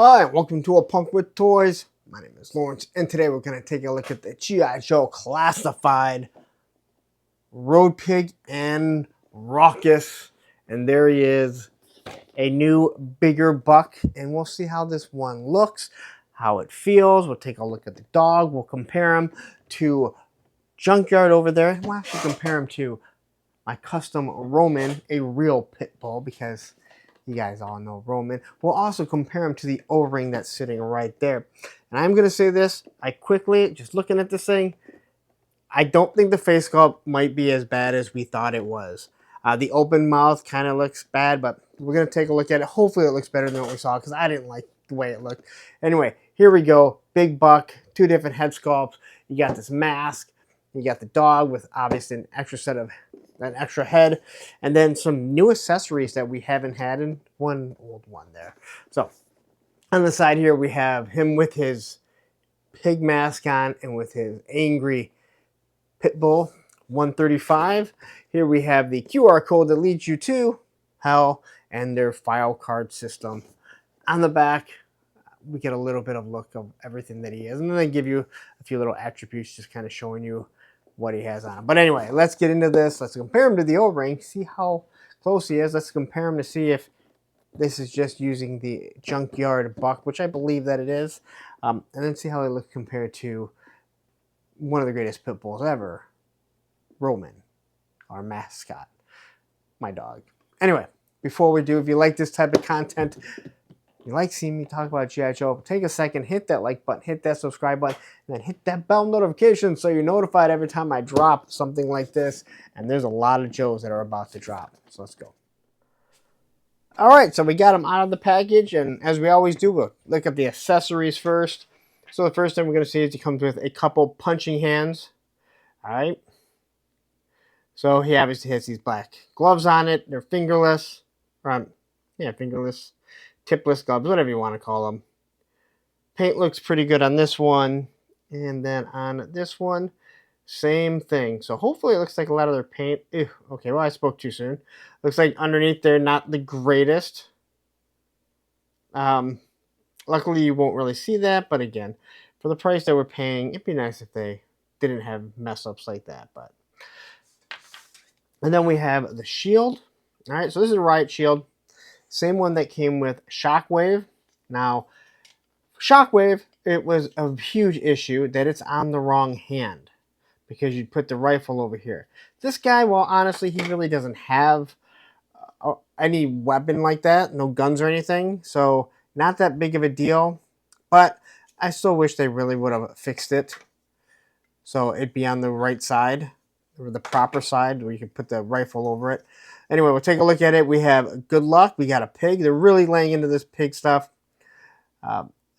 Hi, welcome to A Punk with Toys. My name is Lawrence, and today we're going to take a look at the G.I. Joe Classified Road Pig and Rawkus. And there he is, a new, bigger buck. And we'll see how this one looks, how it feels. We'll take a look at the dog. We'll compare him to Junkyard over there. We'll actually compare him to my custom Roman, a real pit bull, because you guys all know Roman. We'll also compare him to the O-ring that's sitting right there. And I'm going to say this, just looking at this thing, I don't think the face sculpt might be as bad as we thought it was. The open mouth kind of looks bad, but we're going to take a look at it. Hopefully it looks better than what we saw, because I didn't like the way it looked. Anyway, here we go. Big buck, two different head sculpts. You got this mask. You got the dog with obviously an extra head, and then some new accessories that we haven't had, and one old one there. So on the side here we have him with his pig mask on and with his angry pit bull 135. Here we have the QR code that leads you to hell and their file card system. On the back we get a little bit of look of everything that he is, and then they give you a few little attributes just kind of showing you what he has on him. But anyway, let's get into this. Let's compare him to the O-ring, see how close he is. Let's compare him to see if this is just using the Junkyard buck, which I believe that it is, and then see how he looks compared to one of the greatest pit bulls ever, Roman, our mascot, my dog. Anyway, before we do, if you like this type of content, you like seeing me talk about G.I. Joe, take a second, hit that like button, hit that subscribe button, and then hit that bell notification so you're notified every time I drop something like this. And there's a lot of Joes that are about to drop. So let's go. All right, so we got them out of the package, and as we always do, we'll look at the accessories first. So the first thing we're going to see is he comes with a couple punching hands. All right. So he obviously has these black gloves on it. They're fingerless. Fingerless. Tipless gloves, whatever you want to call them. Paint looks pretty good on this one. And then on this one, same thing. So hopefully it looks like a lot of their paint. Ew, okay, well, I spoke too soon. Looks like underneath they're not the greatest. Luckily, you won't really see that. But again, for the price that we're paying, it'd be nice if they didn't have mess-ups like that. And then we have the shield. All right, so this is a riot shield. Same one that came with Shockwave. Now, Shockwave, it was a huge issue that it's on the wrong hand because you'd put the rifle over here. This guy, well, honestly, he really doesn't have any weapon like that, no guns or anything, so not that big of a deal, but I still wish they really would have fixed it so it'd be on the right side, or the proper side, where you can put the rifle over it. Anyway, we'll take a look at it. We have Good Luck. We got a pig. They're really laying into this pig stuff.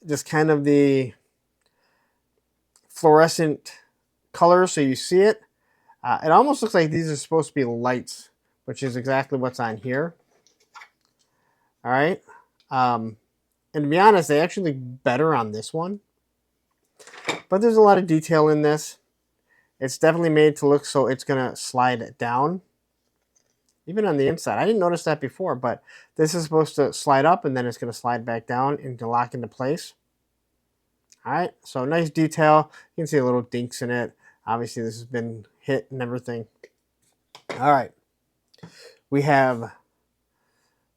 Just kind of the fluorescent color so you see it. It almost looks like these are supposed to be lights, which is exactly what's on here. All right. And to be honest, they actually look better on this one. But there's a lot of detail in this. It's definitely made to look so it's going to slide down. Even on the inside. I didn't notice that before, but this is supposed to slide up and then it's going to slide back down and to lock into place. All right, so nice detail. You can see a little dinks in it. Obviously, this has been hit and everything. All right, we have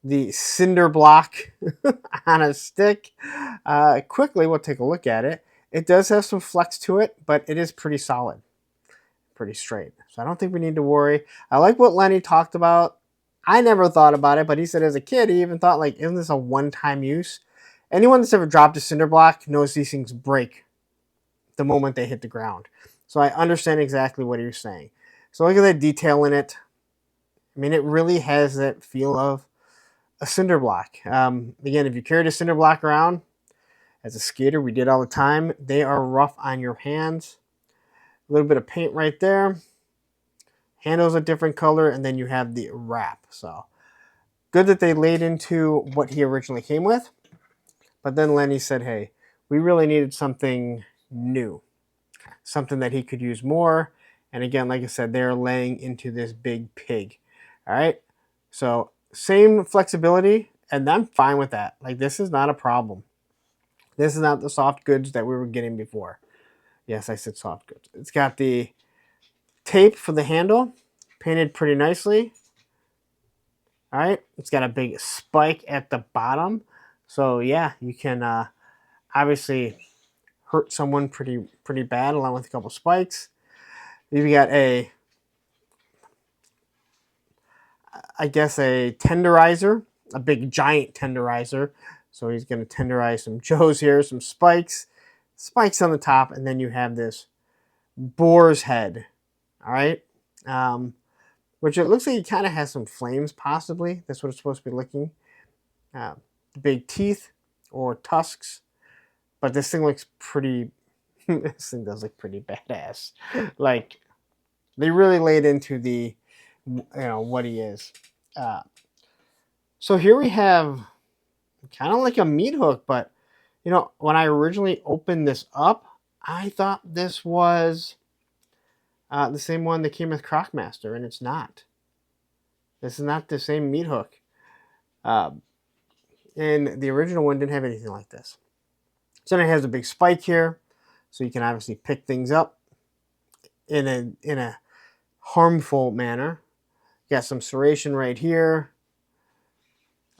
the cinder block on a stick. Quickly, we'll take a look at it. It does have some flex to it, but it is pretty solid. Pretty straight. So I don't think we need to worry. I like what Lenny talked about. I never thought about it, but he said as a kid, he even thought, like, isn't this a one-time use? Anyone that's ever dropped a cinder block knows these things break the moment they hit the ground. So I understand exactly what he was saying. So look at that detail in it. I mean, it really has that feel of a cinder block. Again, if you carried a cinder block around, as a skater, we did all the time, they are rough on your hands. A little bit of paint right there. Handle's a different color, and then you have the wrap. So good that they laid into what he originally came with. But then Lenny said, hey, we really needed something new. Something that he could use more. And again, like I said, they're laying into this big pig. All right. So same flexibility, and I'm fine with that. Like, this is not a problem. This is not the soft goods that we were getting before. Yes, I said soft goods. It's got the tape for the handle, painted pretty nicely. All right, it's got a big spike at the bottom. So yeah, you can obviously hurt someone pretty bad along with a couple spikes. You've got I guess a tenderizer, a big giant tenderizer. So he's going to tenderize some Joes here, some spikes on the top, and then you have this boar's head. All right, which it looks like it kind of has some flames, possibly. That's what it's supposed to be looking. Big teeth or tusks, but this thing looks pretty. This thing does look pretty badass. Like they really laid into the, what he is. So here we have kind of like a meat hook, but when I originally opened this up, I thought this was the same one that came with Crocmaster, and it's not. This is not the same meat hook. And the original one didn't have anything like this. So then it has a big spike here, so you can obviously pick things up in a harmful manner. You got some serration right here.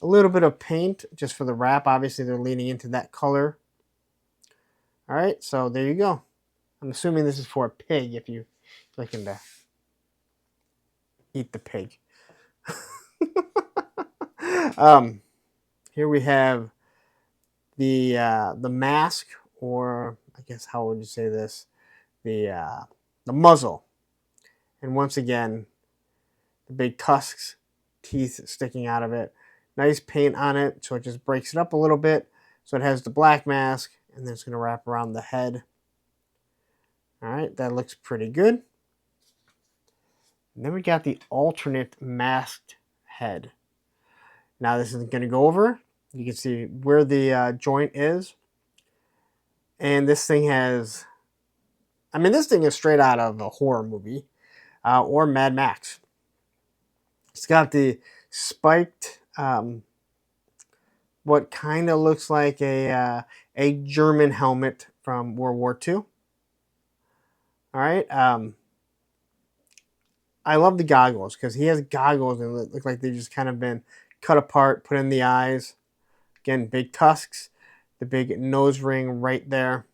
A little bit of paint just for the wrap. Obviously, they're leaning into that color. All right, so there you go. I'm assuming this is for a pig if you're looking to eat the pig. Here we have the mask, or I guess how would you say this? The muzzle, and once again, the big tusks, teeth sticking out of it. Nice paint on it, so it just breaks it up a little bit. So it has the black mask, and then it's going to wrap around the head. All right, that looks pretty good. And then we got the alternate masked head. Now this is going to go over. You can see where the joint is. And this thing has, this thing is straight out of a horror movie or Mad Max. It's got the spiked, what kind of looks like a German helmet from World War II. All right. I love the goggles because he has goggles and they look like they've just kind of been cut apart, put in the eyes. Again, big tusks, the big nose ring right there.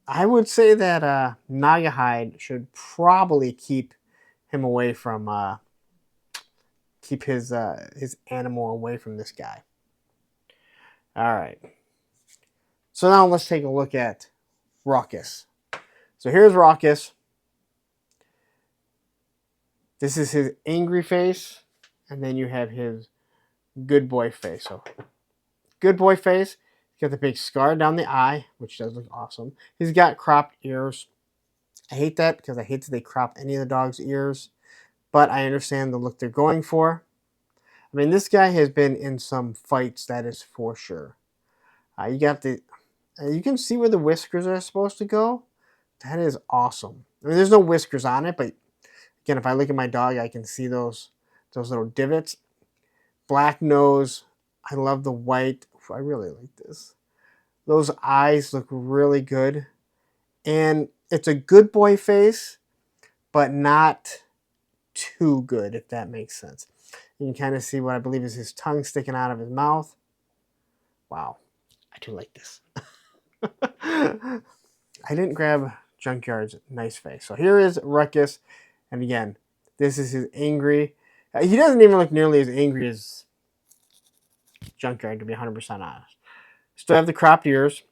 I would say that Nagahide should probably keep him away from, keep his animal away from this guy. All right. So now let's take a look at Rawkus. So here's Rawkus. This is his angry face, and then you have his good boy face. So good boy face. He's got the big scar down the eye, which does look awesome. He's got cropped ears. I hate that because I hate that they crop any of the dog's ears, but I understand the look they're going for. This guy has been in some fights, that is for sure. You got you can see where the whiskers are supposed to go. That is awesome. There's no whiskers on it, but again, if I look at my dog, I can see those little divots. Black nose. I love the white. I really like this. Those eyes look really good. And it's a good boy face, but not too good, if that makes sense. You can kind of see what I believe is his tongue sticking out of his mouth. Wow. I do like this. I didn't grab Junkyard's nice face. So here is Rawkus. And again, this is his angry. He doesn't even look nearly as angry as Junkyard, to be 100% honest. Still have the cropped ears.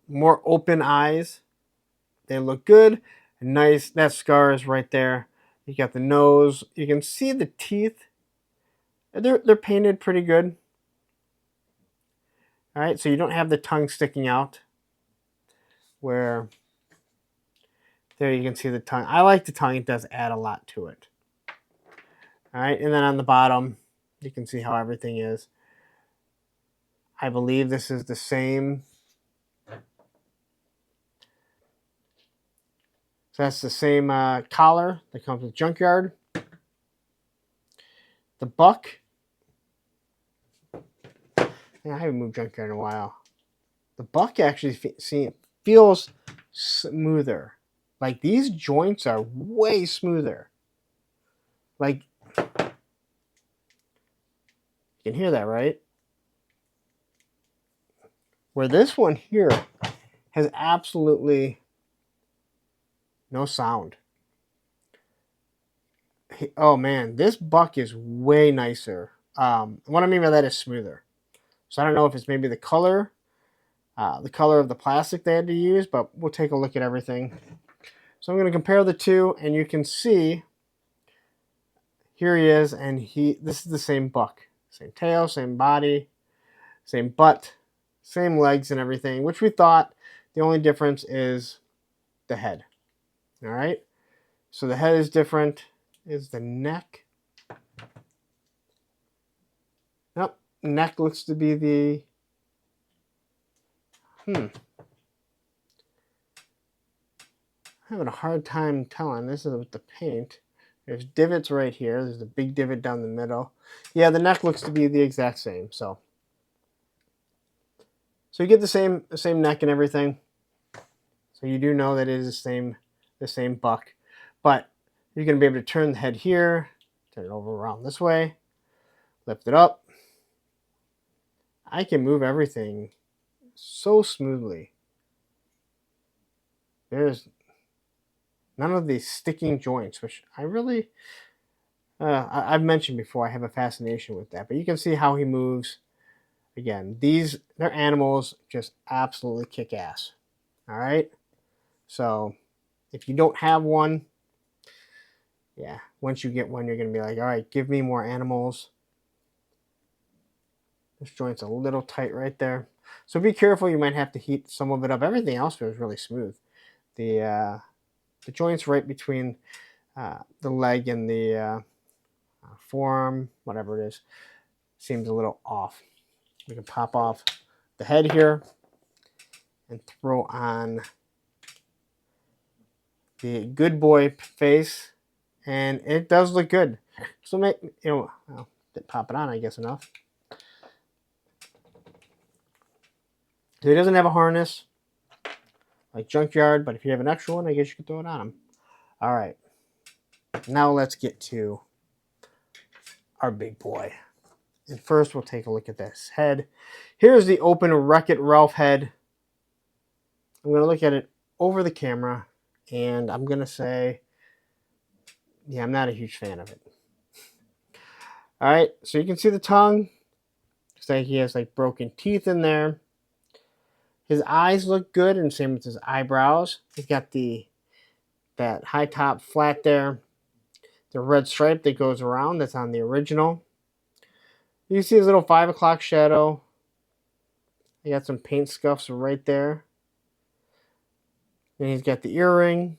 More open eyes. They look good. Nice. That scar is right there. You got the nose. You can see the teeth. They're painted pretty good. All right, so you don't have the tongue sticking out. Where there you can see the tongue. I like the tongue. It does add a lot to it. All right, and then on the bottom, you can see how everything is. I believe this is the same. So that's the same collar that comes with Junkyard. The buck. Yeah, I haven't moved Junkyard in a while. The buck actually feels smoother. Like these joints are way smoother. Like you can hear that, right? Where this one here has absolutely no sound. Oh man, this buck is way nicer. What I mean by that is smoother. So I don't know if it's maybe the color of the plastic they had to use, but we'll take a look at everything. So I'm going to compare the two, and you can see here he is, and this is the same buck. Same tail, same body, same butt, same legs and everything, which we thought the only difference is the head. All right? So the head is different. Is the neck. Nope. Neck looks to be the... I'm having a hard time telling. This is with the paint. There's divots right here. There's a big divot down the middle. Yeah, the neck looks to be the exact same. So you get the same neck and everything. So you do know that it is the same buck. But you're going to be able to turn the head here, turn it over around this way, lift it up. I can move everything so smoothly. There's none of these sticking joints, which I really, I've mentioned before, I have a fascination with that. But you can see how he moves. Again, they're animals, just absolutely kick ass. All right? So if you don't have one, yeah, once you get one, you're going to be like, all right, give me more animals. This joint's a little tight right there. So be careful. You might have to heat some of it up. Everything else feels really smooth. The joints right between the leg and the forearm, whatever it is, seems a little off. We can pop off the head here and throw on the good boy face, and it does look good. So well, pop it on, I guess enough. So he doesn't have a harness like Junkyard, but if you have an extra one, I guess you can throw it on him. All right, now let's get to our big boy. And first, we'll take a look at this head. Here's the open Wreck-It Ralph head. I'm going to look at it over the camera, and I'm going to say, yeah, I'm not a huge fan of it. All right, so you can see the tongue. Looks like he has like broken teeth in there. His eyes look good, and same with his eyebrows. He's got that high top flat there. The red stripe that goes around, that's on the original. You see his little 5 o'clock shadow. He got some paint scuffs right there. And he's got the earring.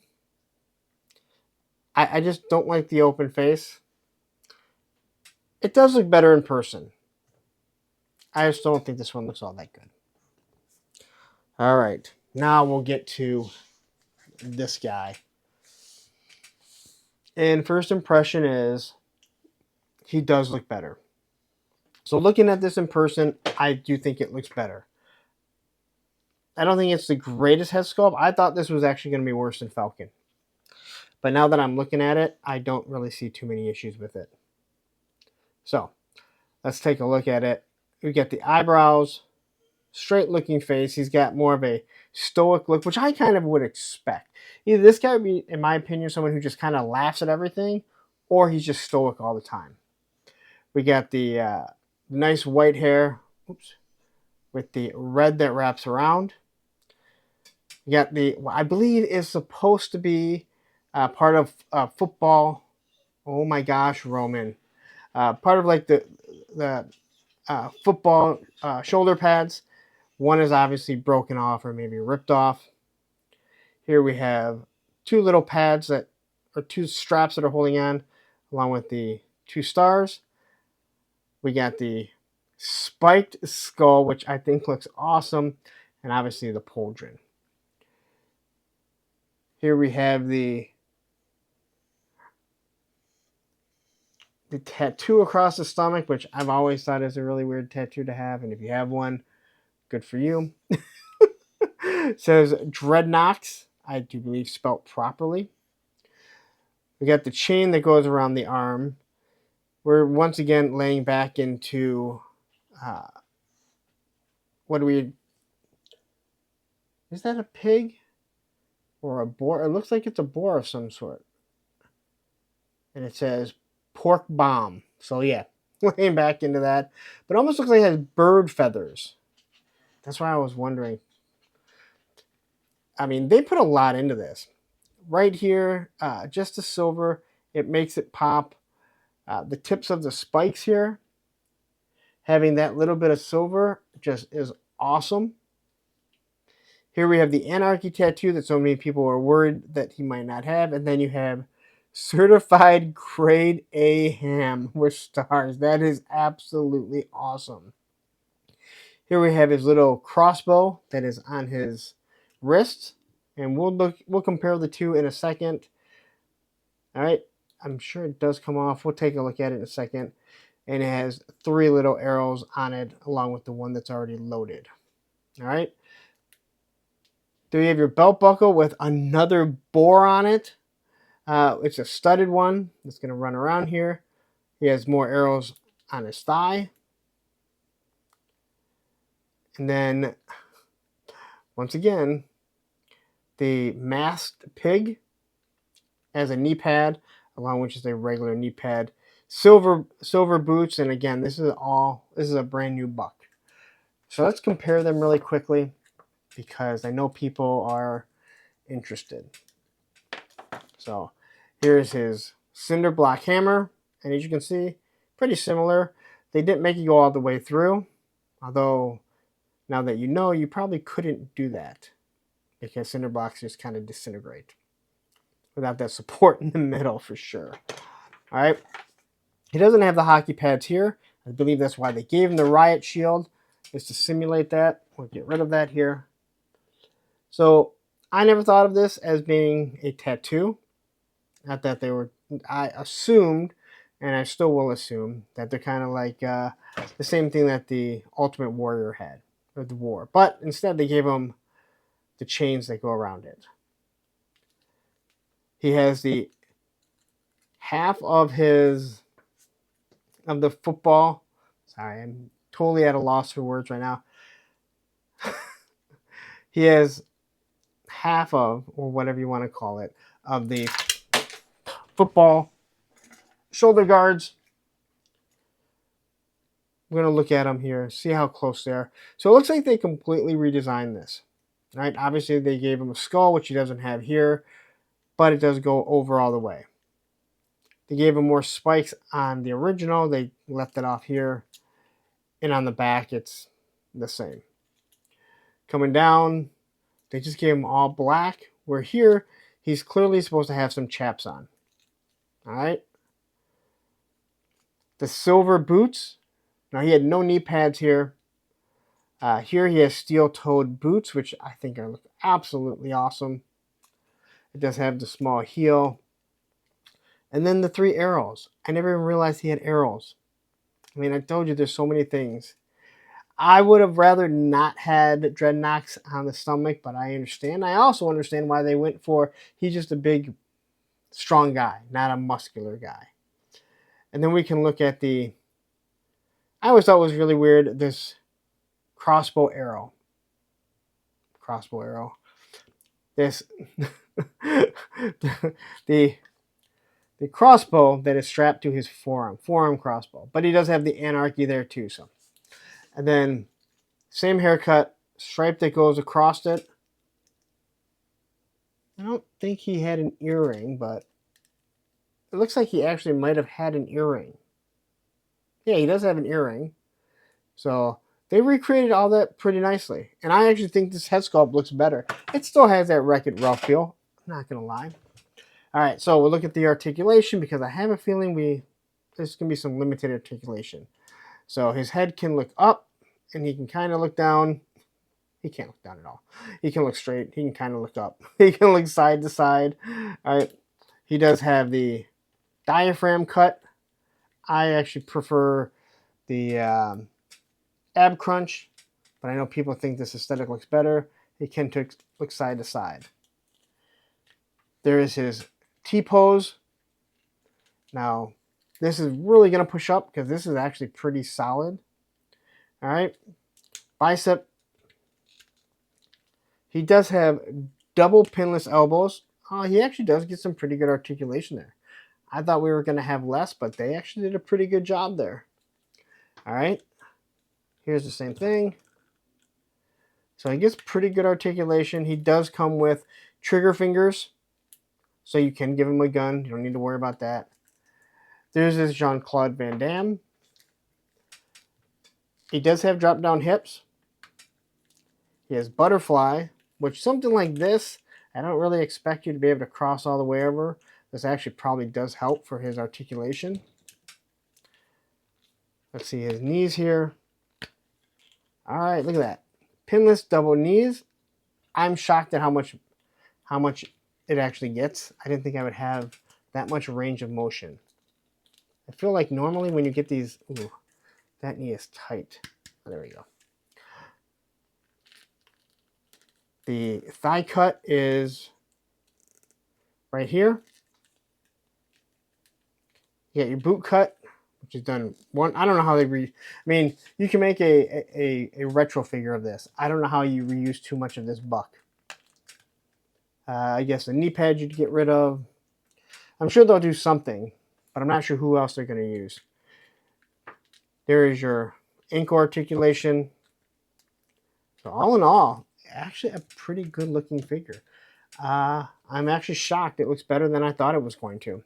I just don't like the open face. It does look better in person. I just don't think this one looks all that good. All right, now we'll get to this guy. And first impression is he does look better. So looking at this in person, I do think it looks better. I don't think it's the greatest head sculpt. I thought this was actually going to be worse than Falcon. But now that I'm looking at it, I don't really see too many issues with it. So let's take a look at it. We get the eyebrows, straight looking face. He's got more of a stoic look, which I kind of would expect. Either this guy would be, in my opinion, someone who just kind of laughs at everything, or he's just stoic all the time. We got the nice white hair, with the red that wraps around. You got what I believe is supposed to be part of football. Oh my gosh, Roman. Part of like the football shoulder pads. One is obviously broken off or maybe ripped off. Here we have two little pads two straps that are holding on, along with the 2 stars. We got the spiked skull, which I think looks awesome, and obviously the pauldron. Here we have the the tattoo across the stomach, which I've always thought is a really weird tattoo to have, and if you have one, good for you. It says Dreadnoughts, I do believe spelt properly. We got the chain that goes around the arm. We're once again laying back into what do we? Is that a pig or a boar? It looks like it's a boar of some sort. And it says pork bomb. So yeah, laying back into that. But it almost looks like it has bird feathers. That's why I was wondering. I mean, they put a lot into this. Right here, just the silver, it makes it pop. The tips of the spikes here, having that little bit of silver just is awesome. Here we have the Anarchy tattoo that so many people are worried that he might not have. And then you have certified grade A ham with stars. That is absolutely awesome. Here we have his little crossbow that is on his wrist. And we'll compare the two in a second. All right. I'm sure it does come off. We'll take a look at it in a second. And it has 3 little arrows on it along with the one that's already loaded. All right. Then you have your belt buckle with another boar on it. It's a studded one. It's going to run around here. He has more arrows on his thigh. And then, once again, the masked pig has a knee pad, along with just a regular knee pad. Silver boots, and again, this is a brand new buck. So let's compare them really quickly, because I know people are interested. So here's his cinder block hammer, and as you can see, pretty similar. They didn't make it go all the way through, although now that you know, you probably couldn't do that because cinder blocks just kind of disintegrate without that support in the middle for sure. All right. He doesn't have the hockey pads here. I believe that's why they gave him the riot shield, is to simulate that. We'll get rid of that here. So I never thought of this as being a tattoo. Not that they were, I assumed, and I still will assume, that they're kind of like the same thing that the Ultimate Warrior had, or the War. But instead they gave him the chains that go around it. He has the half of the football. Sorry, I'm totally at a loss for words right now. He has half of, or whatever you want to call it, of the football shoulder guards. We're going to look at them here, see how close they are. So it looks like they completely redesigned this. Right? Obviously, they gave him a skull, which he doesn't have here, but it does go over all the way. They gave him more spikes on the original. They left it off here. And on the back, it's the same. Coming down, they just gave him all black, where here, he's clearly supposed to have some chaps on. All right? The silver boots. Now, he had no knee pads here. Here he has steel-toed boots, which I think are absolutely awesome. It does have the small heel. And then the 3 arrows. I never even realized he had arrows. I mean, I told you there's so many things. I would have rather not had dreadnoughts on the stomach, but I understand. I also understand why they went for, he's just a big, strong guy, not a muscular guy. And then we can look at I always thought it was really weird, this crossbow arrow. This, the crossbow that is strapped to his forearm crossbow. But he does have the Anarchy there too. So, and then same haircut, stripe that goes across it. I don't think he had an earring, but it looks like he actually might have had an earring. Yeah, he does have an earring. So they recreated all that pretty nicely. And I actually think this head sculpt looks better. It still has that Wreck-It Ralph feel. I'm not going to lie. All right, so we'll look at the articulation because I have a feeling there's going to be some limited articulation. So his head can look up and he can kind of look down. He can't look down at all. He can look straight. He can kind of look up. He can look side to side. All right. He does have the diaphragm cut I actually prefer the ab crunch, but I know people think this aesthetic looks better. It can look side to side. There is his T-pose. Now, this is really going to push up because this is actually pretty solid. All right. Bicep. He does have double pinless elbows. He actually does get some pretty good articulation there. I thought we were going to have less, but they actually did a pretty good job there. All right. Here's the same thing. So he gets pretty good articulation. He does come with trigger fingers, so you can give him a gun. You don't need to worry about that. There's this Jean-Claude Van Damme. He does have drop-down hips. He has butterfly, which something like this, I don't really expect you to be able to cross all the way over. This actually probably does help for his articulation. Let's see his knees here. All right, look at that. Pinless double knees. I'm shocked at how much it actually gets. I didn't think I would have that much range of motion. I feel like normally when you get these, ooh, that knee is tight. Oh, there we go. The thigh cut is right here. You got your boot cut, which is done one. I don't know how they I mean, you can make a retro figure of this. I don't know how you reuse too much of this buck. I guess the knee pad you'd get rid of. I'm sure they'll do something, but I'm not sure who else they're going to use. There is your ankle articulation. So all in all, actually a pretty good looking figure. I'm actually shocked. It looks better than I thought it was going to.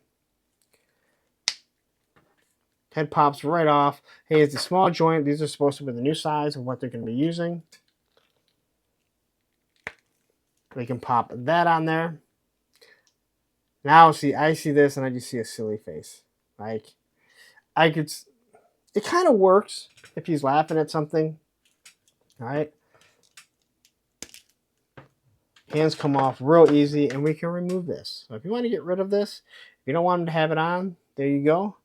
Head pops right off. Hey, it's a small joint. These are supposed to be the new size of what they're going to be using. We can pop that on there. Now, see, I see this and I just see a silly face. Like, it kind of works if he's laughing at something. All right. Hands come off real easy, and we can remove this. So if you want to get rid of this, if you don't want him to have it on, there you go.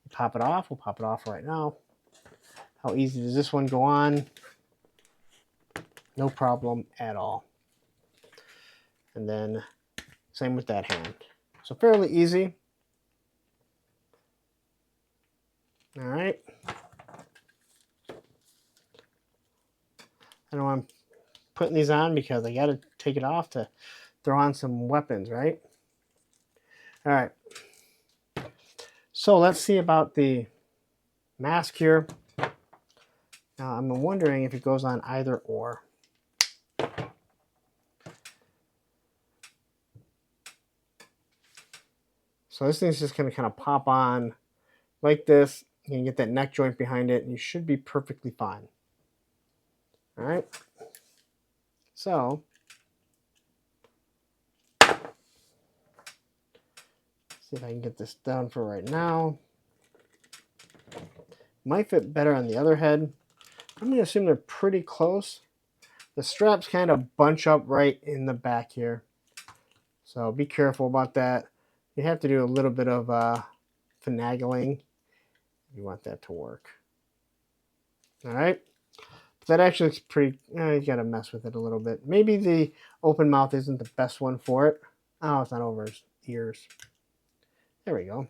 You pop it off. We'll pop it off right now. How easy does this one go on? No problem at all. And then same with that hand. So fairly easy. All right. I know I'm putting these on because I got to take it off to throw on some weapons, right? All right. So let's see about the mask here. Now I'm wondering if it goes on either or. So this thing's just going to kind of pop on like this. You can get that neck joint behind it, and you should be perfectly fine. All right. So see if I can get this down for right now. Might fit better on the other head. I'm going to assume they're pretty close. The straps kind of bunch up right in the back here. So be careful about that. You have to do a little bit of finagling. You want that to work. All right. But that actually looks pretty, you got to mess with it a little bit. Maybe the open mouth isn't the best one for it. Oh, it's not over his ears. There we go.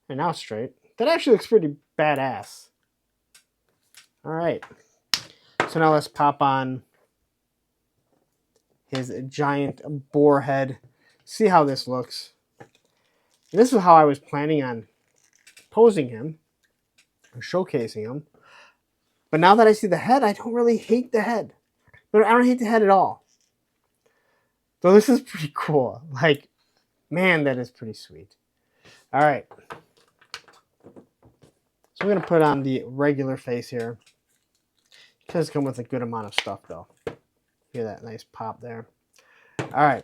And now straight. That actually looks pretty badass. All right. So now let's pop on his giant boar head. See how this looks. And this is how I was planning on posing him or showcasing him. But now that I see the head, I don't really hate the head. But I don't hate the head at all. So this is pretty cool. Like, man, that is pretty sweet. All right. So I'm going to put on the regular face here. It does come with a good amount of stuff, though. Hear that nice pop there. All right.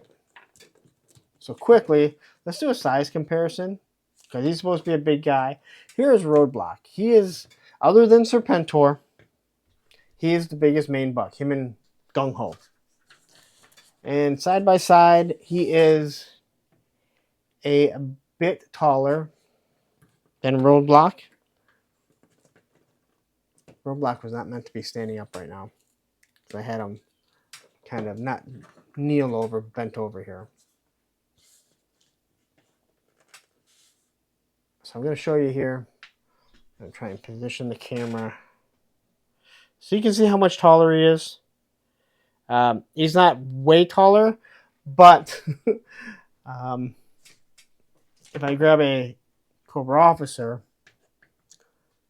So quickly, let's do a size comparison. Because he's supposed to be a big guy. Here is Roadblock. He is, other than Serpentor, he is the biggest main buck. Him and Gung Ho. And side by side, he is a bit taller. Then Roadblock. Roadblock was not meant to be standing up right now. So I had him kind of not kneel over, bent over here. So I'm going to show you here. I'm going to try and position the camera so you can see how much taller he is. He's not way taller, but if I grab a Cobra officer,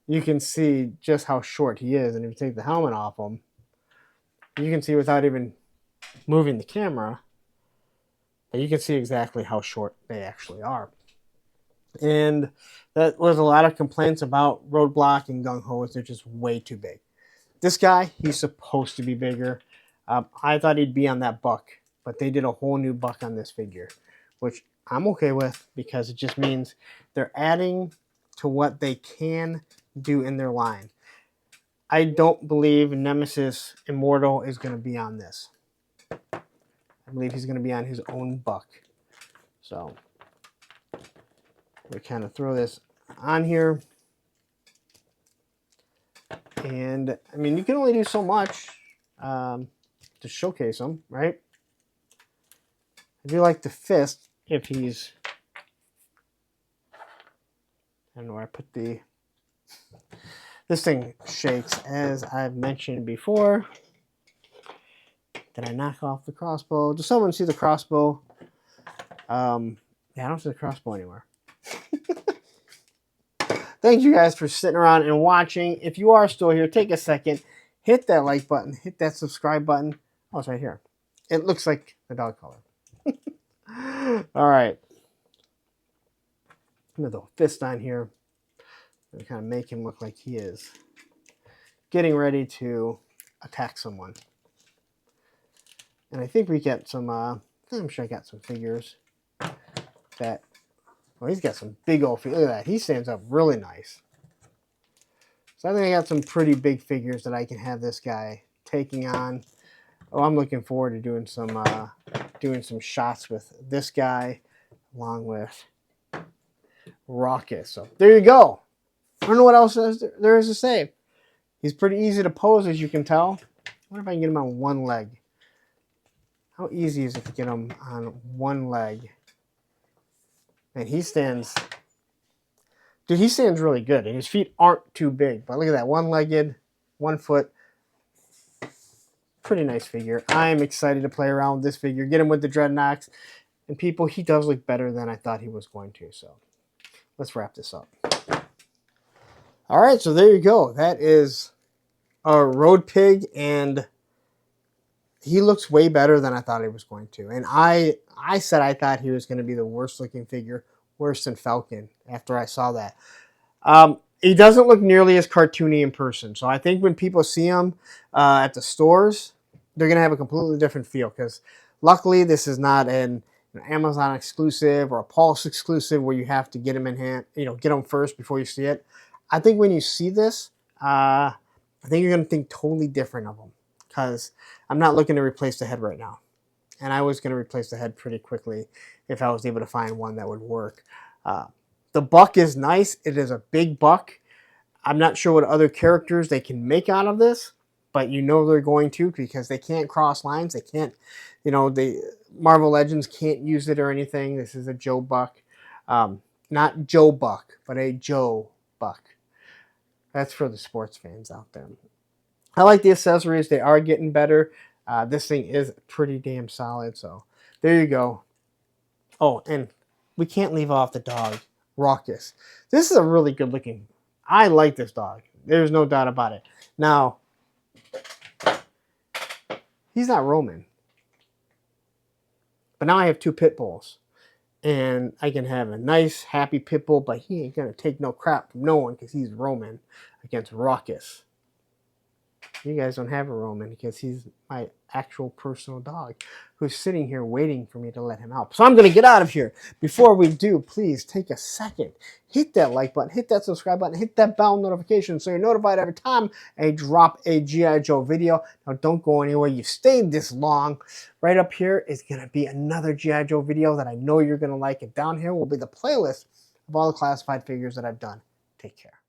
you can see just how short he is. And if you take the helmet off him, you can see without even moving the camera, that you can see exactly how short they actually are. And that was a lot of complaints about Roadblock and Gung Ho. They're just way too big. This guy, he's supposed to be bigger. I thought he'd be on that buck, but they did a whole new buck on this figure, which I'm okay with because it just means they're adding to what they can do in their line. I don't believe Nemesis Immortal is going to be on this. I believe he's going to be on his own buck. So we kind of throw this on here. And, I mean, you can only do so much to showcase him, right? I do like the fist if he's... I don't know where I put the... This thing shakes, as I've mentioned before. Did I knock off the crossbow? Does someone see the crossbow? Yeah, I don't see the crossbow anywhere. Thank you guys for sitting around and watching. If you are still here, take a second. Hit that like button. Hit that subscribe button. Oh, it's right here. It looks like the dog collar. All right. I'm going to throw a fist on here. And kind of make him look like he is getting ready to attack someone. And I think we get some, I'm sure I got some figures that, well, he's got some big old figures. Look at that. He stands up really nice. So I think I got some pretty big figures that I can have this guy taking on. Oh, I'm looking forward to doing some shots with this guy along with Rawkus. So there you go. I don't know what else there is to say. He's pretty easy to pose, as you can tell. I wonder if I can get him on one leg. How easy is it to get him on one leg? And he stands... Dude, he stands really good. And his feet aren't too big. But look at that. One-legged, 1 foot. Pretty nice figure. I'm excited to play around with this figure. Get him with the dreadnoughts. And people, he does look better than I thought he was going to. So let's wrap this up. All right, so there you go. That is a Road Pig, and he looks way better than I thought he was going to. And I said I thought he was going to be the worst looking figure, worse than Falcon, after I saw that. He doesn't look nearly as cartoony in person. So I think when people see him at the stores, they're going to have a completely different feel. Because luckily, this is not an Amazon exclusive or a Pulse exclusive where you have to get him in hand, get him first before you see it. I think when you see this, I think you're going to think totally different of him. Because I'm not looking to replace the head right now. And I was going to replace the head pretty quickly if I was able to find one that would work. The buck is nice. It is a big buck. I'm not sure what other characters they can make out of this, but they're going to, because they can't cross lines. They can't, the Marvel Legends can't use it or anything. This is a Joe Buck. Not Joe Buck, but a Joe Buck. That's for the sports fans out there. I like the accessories. They are getting better. This thing is pretty damn solid. So there you go. Oh, and we can't leave off the dog, Rawkus. This is a really good looking. I like this dog. There's no doubt about it. Now, he's not Roman. But now I have 2 pit bulls. And I can have a nice, happy pit bull, but he ain't going to take no crap from no one because he's Roman against Rawkus. You guys don't have a Roman because he's my actual personal dog who's sitting here waiting for me to let him out. So I'm going to get out of here. Before we do, please take a second. Hit that like button. Hit that subscribe button. Hit that bell notification so you're notified every time I drop a G.I. Joe video. Now, don't go anywhere. You stayed this long. Right up here is going to be another G.I. Joe video that I know you're going to like. And down here will be the playlist of all the classified figures that I've done. Take care.